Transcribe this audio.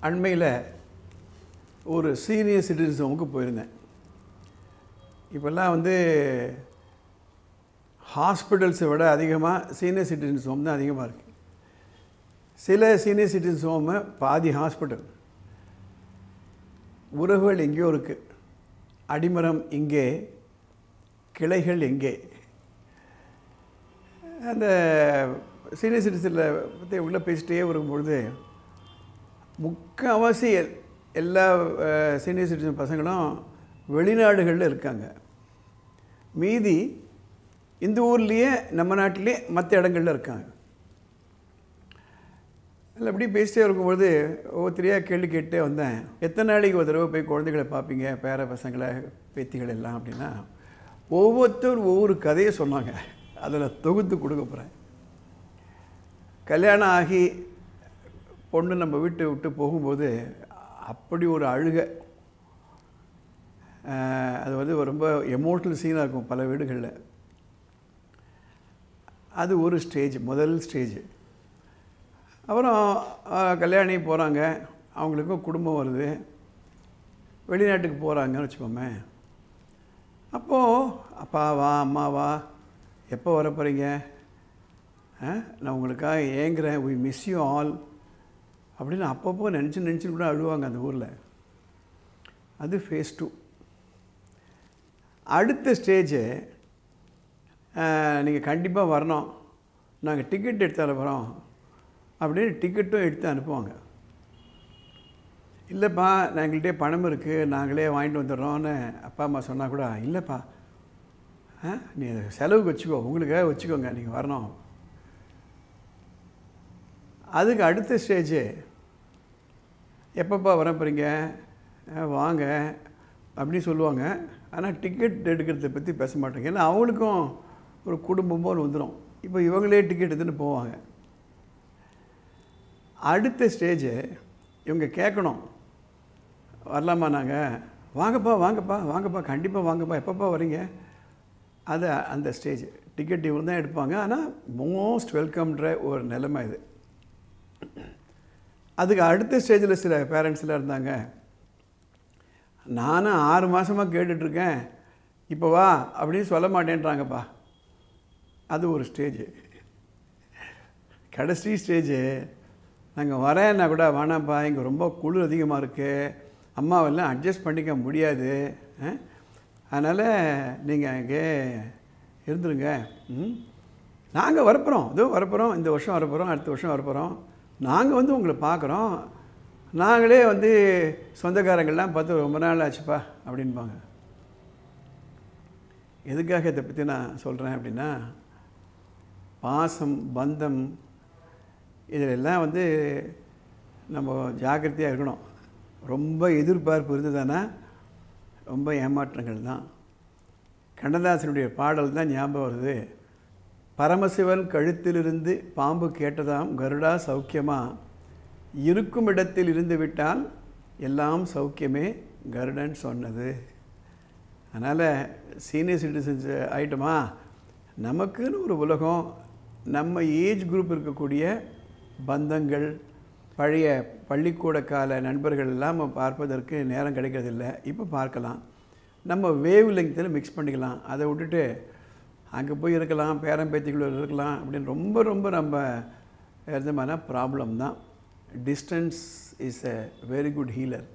அண்மையில் ஒரு senior citizens ஹோமுக்கு போயிருந்தேன். இப்போல்லாம் வந்து ஹாஸ்பிட்டல்ஸை விட அதிகமாக சீனியர் சிட்டிசன்ஸ் ஹோம் தான் அதிகமாக இருக்குது. சில சீனியர் சிட்டிசன்ஸ் ஹோமு பாதி ஹாஸ்பிட்டல். உறவுகள் எங்கேயோ இருக்குது, அடிமரம் இங்கே, கிளைகள் எங்கே. அந்த சீனியர் சிட்டிசனில் பற்றி உள்ளே பேசிட்டே வரும்பொழுது முக்கால்வாசி எல்லா சீனியர் சிட்டிசன் பசங்களும் வெளிநாடுகளில் இருக்காங்க. மீதி இந்த ஊர்லேயே நம்ம நாட்டிலே மற்ற இடங்களில் இருக்காங்க. அதில் அப்படி பேசிட்டே இருக்கும்பொழுது ஒவ்வொருத்தரையாக கேள்வி கேட்டே வந்தேன். எத்தனை நாளைக்கு ஒரு தடவை போய் குழந்தைகளை பார்ப்பீங்க, பேர பசங்களை, பேத்திகள் எல்லாம் அப்படின்னா ஒவ்வொருத்தரும் ஒவ்வொரு கதையை சொன்னாங்க. அதில் தொகுத்து கொடுக்க போகிறேன். கல்யாணம் ஆகி பொண்ணு நம்ம வீட்டை விட்டு போகும்போது அப்படி ஒரு அழுகை. அது வந்து ரொம்ப எமோஷ்னல் சீனாக இருக்கும் பல வீடுகளில். அது ஒரு ஸ்டேஜ், முதல் ஸ்டேஜ். அப்புறம் கல்யாணி போகிறாங்க, அவங்களுக்கும் குடும்பம் வருது, வெளிநாட்டுக்கு போகிறாங்கன்னு வச்சுக்கோமே. அப்போது அப்பாவா அம்மாவா எப்போ வர போகிறீங்க, நான் உங்களுக்காக ஏங்குறேன், வி மிஸ் யூ ஆல் அப்படின்னு அப்பப்போ நினச்சி கூட அழுவாங்க அந்த ஊரில். அது ஃபேஸ் 2. அடுத்த ஸ்டேஜு, நீங்கள் கண்டிப்பாக வரணும், நாங்கள் டிக்கெட் எடுத்து அனுப்புகிறோம் அப்படின்னு டிக்கெட்டும் எடுத்து அனுப்புவாங்க. இல்லைப்பா எங்கள்கிட்டே பணம் இருக்குது, நாங்களே வாங்கிட்டு வந்துடுறோன்னு அப்பா அம்மா சொன்னால் கூட, இல்லைப்பா நீ செலவுக்கு வச்சுக்கோ, உங்களுக்காக வச்சுக்கோங்க, நீங்கள் வரணும். அதுக்கு அடுத்த ஸ்டேஜு, எப்பப்பா வர போகிறீங்க, வாங்க அப்படின்னு சொல்லுவாங்க. ஆனால் டிக்கெட் எடுக்கிறத பற்றி பேச மாட்டாங்க. ஏன்னா அவங்களுக்கும் ஒரு குடும்பமோ வந்துடும். இப்போ இவங்களே டிக்கெட் எடுத்துன்னு போவாங்க. அடுத்த ஸ்டேஜு, இவங்க கேட்கணும், வரலாமா, நாங்கள் வாங்கப்பா வாங்கப்பா வாங்கப்பா கண்டிப்பாக வாங்கப்பா, எப்பப்பா வரீங்க. அது அந்த ஸ்டேஜ். டிக்கெட் இவங்க தான் எடுப்பாங்க. ஆனால் மோஸ்ட் வெல்கம்ன்ற ஒரு நிலைமை இது. அதுக்கு அடுத்த ஸ்டேஜில் சில பேரண்ட்ஸ்லாம் இருந்தாங்க, நானும் 6 மாதமாக கேட்டுட்ருக்கேன், இப்போ வா அப்படின்னு சொல்ல மாட்டேன்றாங்கப்பா. அது ஒரு ஸ்டேஜு. கடைசி ஸ்டேஜு, நாங்கள் வரேன்னா கூட வேணாம்ப்பா, இங்கே ரொம்ப குளிர் அதிகமாக இருக்குது, அம்மாவெல்லாம் அட்ஜஸ்ட் பண்ணிக்க முடியாது, அதனால் நீங்கள் அங்கே இருந்துருங்க, நாங்கள் வரப்போகிறோம், இதோ வரப்போகிறோம், இந்த வருஷம் வரப்போகிறோம், அடுத்த வருஷம் வரப்போகிறோம், நாங்கள் வந்து உங்களை பார்க்குறோம், நாங்களே வந்து சொந்தக்காரங்கள்லாம் பார்த்து ரொம்ப நாள் ஆச்சுப்பா அப்படின்பாங்க. எதுக்காக இதை பற்றி நான் சொல்கிறேன் அப்படின்னா, பாசம், பந்தம், இதிலெல்லாம் வந்து நம்ம ஜாக்கிரதையாக இருக்கணும். ரொம்ப எதிர்பார்ப்பு இருந்ததுன்னா ரொம்ப ஏமாற்றங்கள் தான். கண்ணதாசனுடைய பாடல் தான் ஞாபகம் வருது. பரமசிவன் கழுத்திலிருந்து பாம்பு கேட்டதாம், கருடா சௌக்கியமா, இருக்கும் இடத்தில் இருந்து விட்டால் எல்லாம் சௌக்கியமே, கருடன் சொன்னது. அதனால் சீனியர் சிட்டிசன்ஸ் ஆகிட்டோமா, நமக்குன்னு ஒரு உலகம், நம்ம ஏஜ் குரூப் இருக்கக்கூடிய பந்தங்கள், பழைய பள்ளிக்கூட கால நண்பர்கள் எல்லாம் பார்ப்பதற்கு நேரம் கிடைக்கிறதில்ல. இப்போ பார்க்கலாம், நம்ம வேவ் லெங்த்தில் மிக்ஸ் பண்ணிக்கலாம். அதை விட்டுட்டு அங்கே போய் இருக்கலாம், பேரம்பேத்திக்குள்ளே இருக்கலாம் அப்படின்னு ரொம்ப ரொம்ப நம்ம இருந்தமான ப்ராப்ளம் தான். Distance is a very good healer.